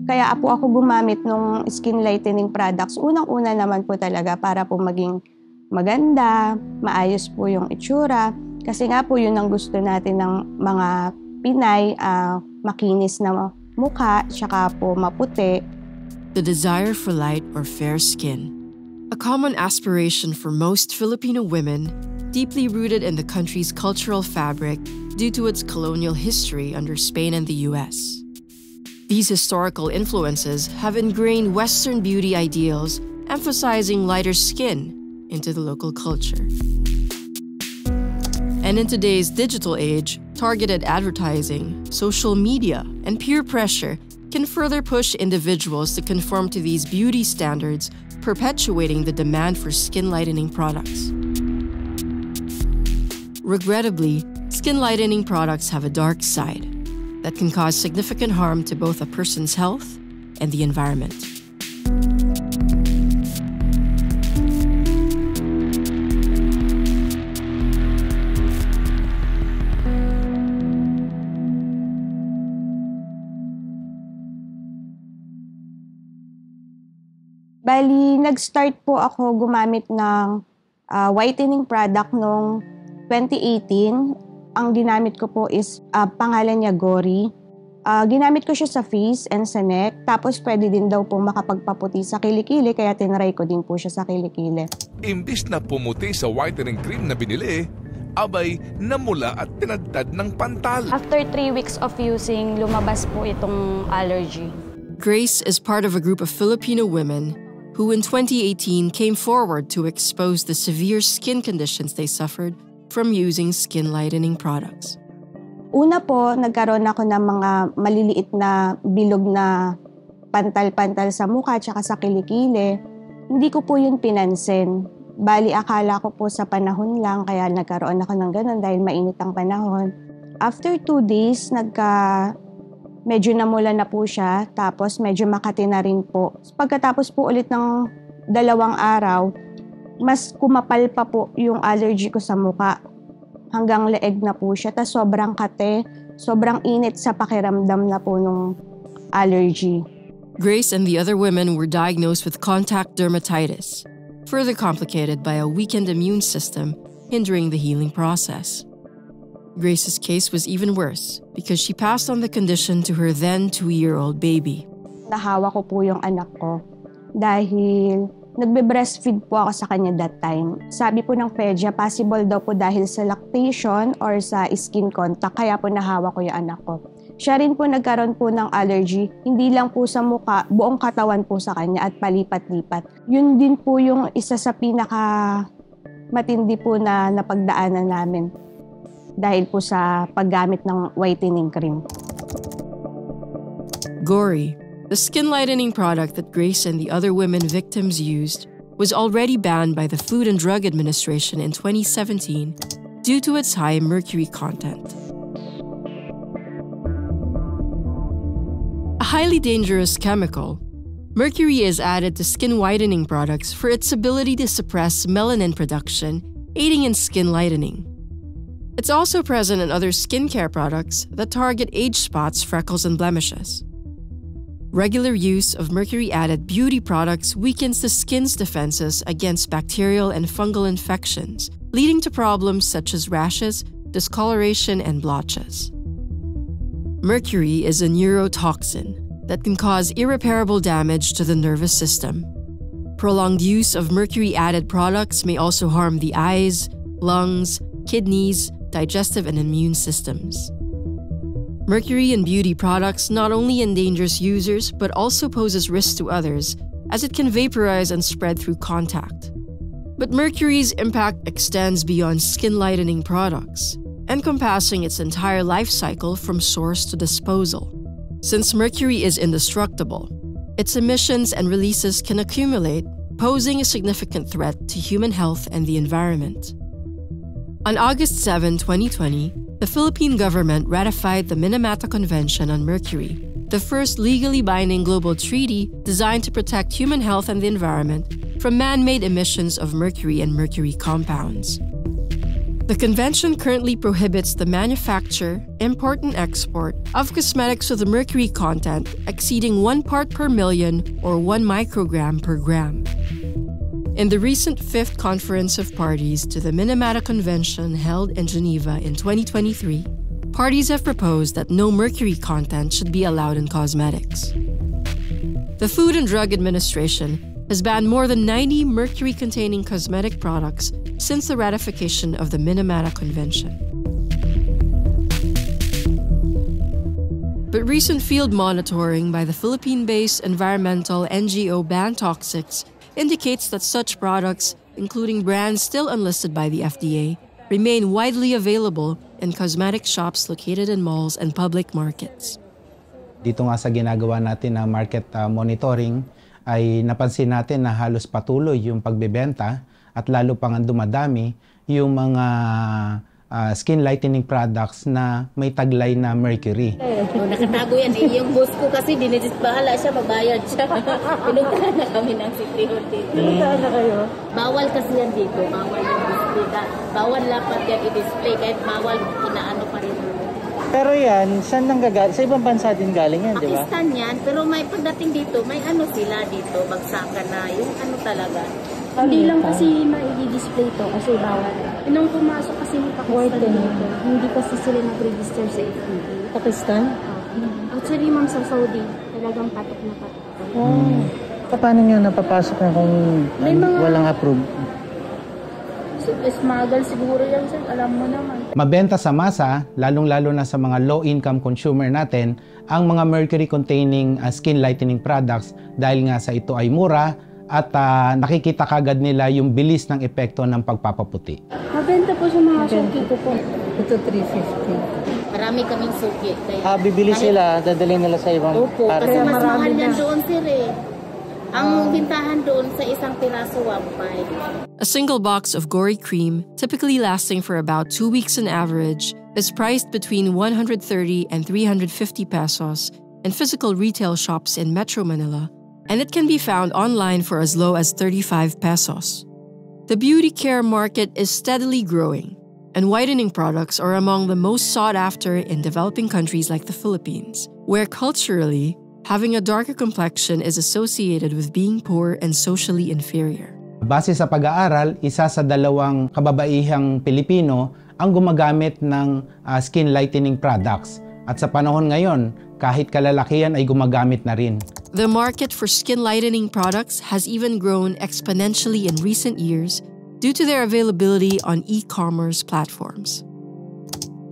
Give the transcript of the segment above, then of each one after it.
Kaya po ako gumamit ng skin lightening products. Unang-una naman po talaga para po maging maganda, maayos po yung itsura. Kasi nga po yun ang gusto natin ng mga Pinay, makinis na mukha, tsaka po maputi. The desire for light or fair skin. A common aspiration for most Filipino women, deeply rooted in the country's cultural fabric due to its colonial history under Spain and the US. These historical influences have ingrained Western beauty ideals, emphasizing lighter skin, into the local culture. And in today's digital age, targeted advertising, social media, and peer pressure can further push individuals to conform to these beauty standards, perpetuating the demand for skin lightening products. Regrettably, skin lightening products have a dark side that can cause significant harm to both a person's health and the environment. Bali, nag-start po ako gumamit ng whitening product noong 2018. Ang ginamit ko po is pangalan niya Gory. Ginamit ko siya sa face and sa neck. Tapos pwede din daw po makapagpaputi sa kilikili, kaya tinry ko din po siya sa kilikili. Imbis na pumuti sa whitening cream na binili, abay namula at tinadtad ng pantal. After 3 weeks of using, lumabas po itong allergy. Grace is part of a group of Filipino women who in 2018 came forward to expose the severe skin conditions they suffered from using skin lightening products. Una po, nagkaroon ako ng mga maliliit na bilog na pantal-pantal sa mukha at sa kilikili. Hindi ko po yun pinansin. Bali, akala ko po sa panahon lang, kaya nagkaroon ako ng ganun dahil mainit ang panahon. After 2 days, medyo namula na po siya, tapos medyo makati na rin po. Pagkatapos po ulit ng 2 araw, mas kumapal pa po yung allergy ko sa mukha. Hanggang leeg na po siya, tapos sobrang kate, sobrang init sa pakiramdam na po nung allergy. Grace and the other women were diagnosed with contact dermatitis, further complicated by a weakened immune system hindering the healing process. Grace's case was even worse because she passed on the condition to her then 2-year-old baby. Nahawa ko po yung anak ko dahil nagbe-breastfeed po ako sa kanya that time. Sabi po ng pedya, possible daw po dahil sa lactation or sa skin contact, kaya po nahawa ko yung anak ko. Siya rin po nagkaroon po ng allergy, hindi lang po sa mukha, buong katawan po sa kanya at palipat-lipat. Yun din po yung isa sa matindi po na napagdaanan namin dahil po sa paggamit ng whitening cream. Gory, the skin lightening product that Grace and the other women victims used, was already banned by the Food and Drug Administration in 2017 due to its high mercury content. A highly dangerous chemical, mercury is added to skin whitening products for its ability to suppress melanin production, aiding in skin lightening. It's also present in other skincare products that target age spots, freckles, and blemishes. Regular use of mercury-added beauty products weakens the skin's defenses against bacterial and fungal infections, leading to problems such as rashes, discoloration, and blotches. Mercury is a neurotoxin that can cause irreparable damage to the nervous system. Prolonged use of mercury-added products may also harm the eyes, lungs, kidneys, digestive and immune systems. Mercury in beauty products not only endangers users but also poses risks to others as it can vaporize and spread through contact. But mercury's impact extends beyond skin lightening products, encompassing its entire life cycle from source to disposal. Since mercury is indestructible, its emissions and releases can accumulate, posing a significant threat to human health and the environment. On August 7, 2020, the Philippine government ratified the Minamata Convention on Mercury, the first legally binding global treaty designed to protect human health and the environment from man-made emissions of mercury and mercury compounds. The convention currently prohibits the manufacture, import, and export of cosmetics with a mercury content exceeding 1 part per million or 1 microgram per gram. In the recent 5th Conference of Parties to the Minamata Convention held in Geneva in 2023, parties have proposed that no mercury content should be allowed in cosmetics. The Food and Drug Administration has banned more than 90 mercury-containing cosmetic products since the ratification of the Minamata Convention. But recent field monitoring by the Philippine-based environmental NGO Ban Toxics indicates that such products, including brands still unlisted by the FDA, remain widely available in cosmetic shops located in malls and public markets. Dito nga sa ginagawa natin na market monitoring, ay napansin natin na halos patuloy yung pagbebenta at lalo pang dumadami yung mga skin lightening products na may taglay na mercury. Nakatago yan eh. Yung boss ko kasi bahala siya, magbayad siya. Pinuntahan na kami ng City Hotel. Pinuntahan na kayo? Bawal kasi yan dito. Bawal yung display. Bawal lapat yan i-display kahit bawal inaano pa rin. Pero yan, saan nanggagaling? Sa ibang bansa din galing yan, di ba? Pakistan yan, pero may pagdating dito, may ano sila dito, bagsakan na, yung ano talaga. Hindi lang kasi ma-i-display to kasi bawal. Nung pumasok kasi ng Pakistan dito, hindi kasi sila nag-register sa FDA. Pakistan? Actually, ma'am, sa Saudi, talagang patok na patok. Oh. Paano nyo napapasok na kung walang approved? Smuggle siguro yan, sir. Alam mo naman. Mabenta sa masa, lalong-lalo na sa mga low-income consumer natin, ang mga mercury-containing skin lightening products dahil nga sa ito ay mura at nakikita kagad nila yung bilis ng epekto ng pagpapaputi. Mabenta po sa mga suki ko po. Ito 350. Marami kaming suki. Bibili sila, dadalhin nila sa ibang... Opo, kasi mas mahal yan doon, sir eh. Ang bintahan doon sa isang piraso, 1.5. A single box of Gory Cream, typically lasting for about 2 weeks on average, is priced between 130 and 350 pesos in physical retail shops in Metro Manila, and it can be found online for as low as 35 pesos. The beauty care market is steadily growing, and whitening products are among the most sought after in developing countries like the Philippines, where culturally, having a darker complexion is associated with being poor and socially inferior. Base sa pag-aaral, isa sa 2 kababaihang Pilipino ang gumagamit ng skin lightening products. At sa panahon ngayon, kahit kalalakihan ay gumagamit na rin. The market for skin lightening products has even grown exponentially in recent years due to their availability on e-commerce platforms.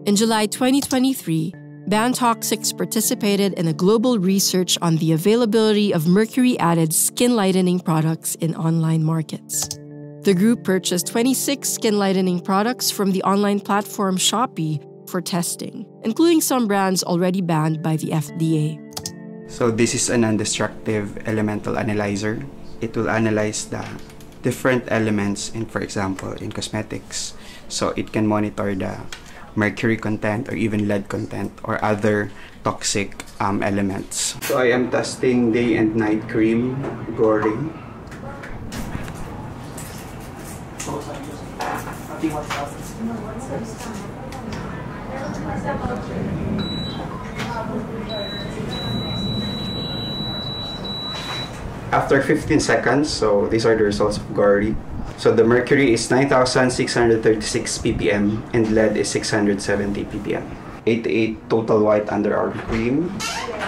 In July 2023, Ban Toxics participated in a global research on the availability of mercury-added skin lightening products in online markets. The group purchased 26 skin lightening products from the online platform Shopee for testing, including some brands already banned by the FDA. So this is a non-destructive elemental analyzer. It will analyze the different elements in, for example, in cosmetics. So it can monitor the mercury content or even lead content or other toxic elements. So I am testing day and night cream, Gory. After 15 seconds, so these are the results of Gory. So the mercury is 9,636 ppm and lead is 670 ppm. 88 total white underarm cream.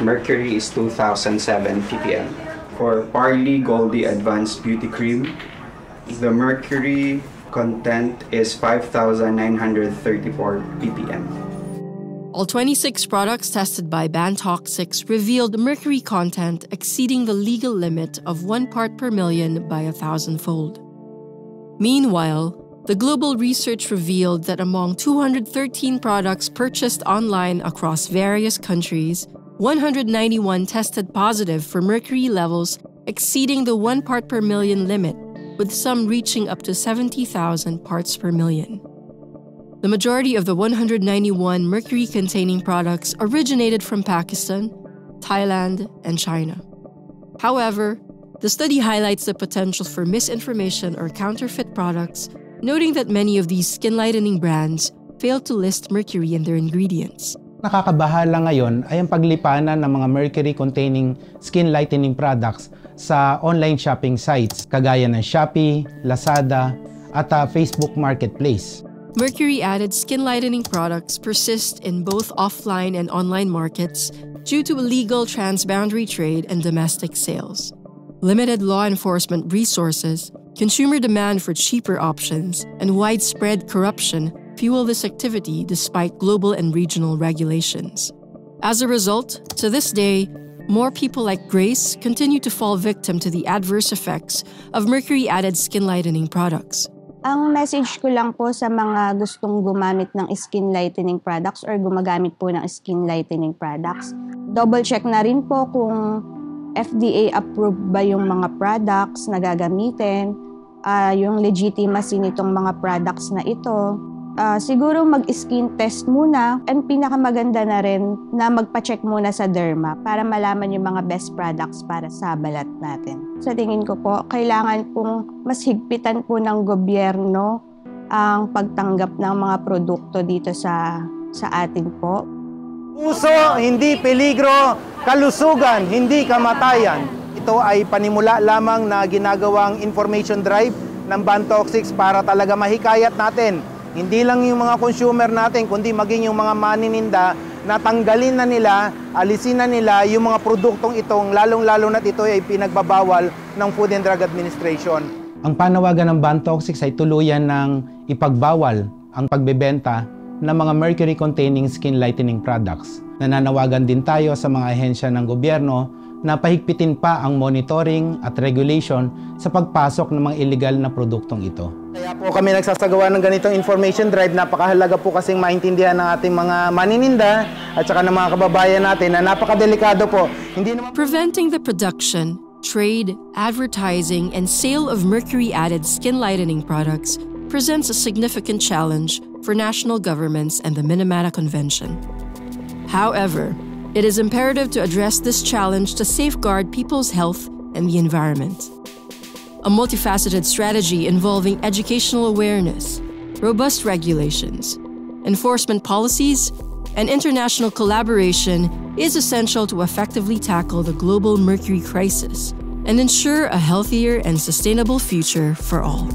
Mercury is 2007 ppm. For Parley Goldie Advanced Beauty Cream, the mercury content is 5,934 ppm. All 26 products tested by Ban Toxics revealed mercury content exceeding the legal limit of 1 part per million by 1,000-fold. Meanwhile, the global research revealed that among 213 products purchased online across various countries, 191 tested positive for mercury levels exceeding the 1 part per million limit, with some reaching up to 70,000 parts per million. The majority of the 191 mercury-containing products originated from Pakistan, Thailand, and China. However, the study highlights the potential for misinformation or counterfeit products noting that many of these skin lightening brands fail to list mercury in their ingredients. Nakakabahala ngayon ay ang paglipanan ng mga mercury-containing skin lightening products sa online shopping sites kagaya ng Shopee, Lazada, at Facebook Marketplace. Mercury-added skin lightening products persist in both offline and online markets due to illegal transboundary trade and domestic sales. Limited law enforcement resources, consumer demand for cheaper options, and widespread corruption fuel this activity despite global and regional regulations. As a result, to this day, more people like Grace continue to fall victim to the adverse effects of mercury-added skin lightening products. Ang message ko lang po sa mga gustong gumamit ng skin lightening products or gumagamit po ng skin lightening products, double check na rin po kung FDA approved ba yung mga products na gagamitin, yung legitimacy nitong mga products na ito. Siguro mag-skin test muna, and pinakamaganda na rin na magpa-check muna sa derma para malaman yung mga best products para sa balat natin. Sa tingin ko po, kailangan pong mas higpitan po ng gobyerno ang pagtanggap ng mga produkto dito sa atin po. Puso, hindi peligro, kalusugan, hindi kamatayan. Ito ay panimula lamang na ginagawang information drive ng Bantoxics para talaga mahikayat natin. Hindi lang yung mga consumer natin, kundi maging yung mga manininda na tanggalin na nila, alisin na nila yung mga produktong itong lalong-lalo na ito ay pinagbabawal ng Food and Drug Administration. Ang panawagan ng Bantoxics ay tuluyan ng ipagbawal ang pagbebenta ng mga mercury-containing skin lightening products. Nananawagan din tayo sa mga ahensya ng gobyerno na pahigpitin pa ang monitoring at regulation sa pagpasok ng mga illegal na produktong ito. Kaya po kami nagsasagawa ng ganitong information drive. Napakahalaga po kasing maintindihan ng ating mga manininda at saka ng mga kababayan natin na napakadelikado po. Preventing the production, trade, advertising, and sale of mercury-added skin lightening products presents a significant challenge for national governments and the Minamata Convention. However, it is imperative to address this challenge to safeguard people's health and the environment. A multifaceted strategy involving educational awareness, robust regulations, enforcement policies, and international collaboration is essential to effectively tackle the global mercury crisis and ensure a healthier and sustainable future for all.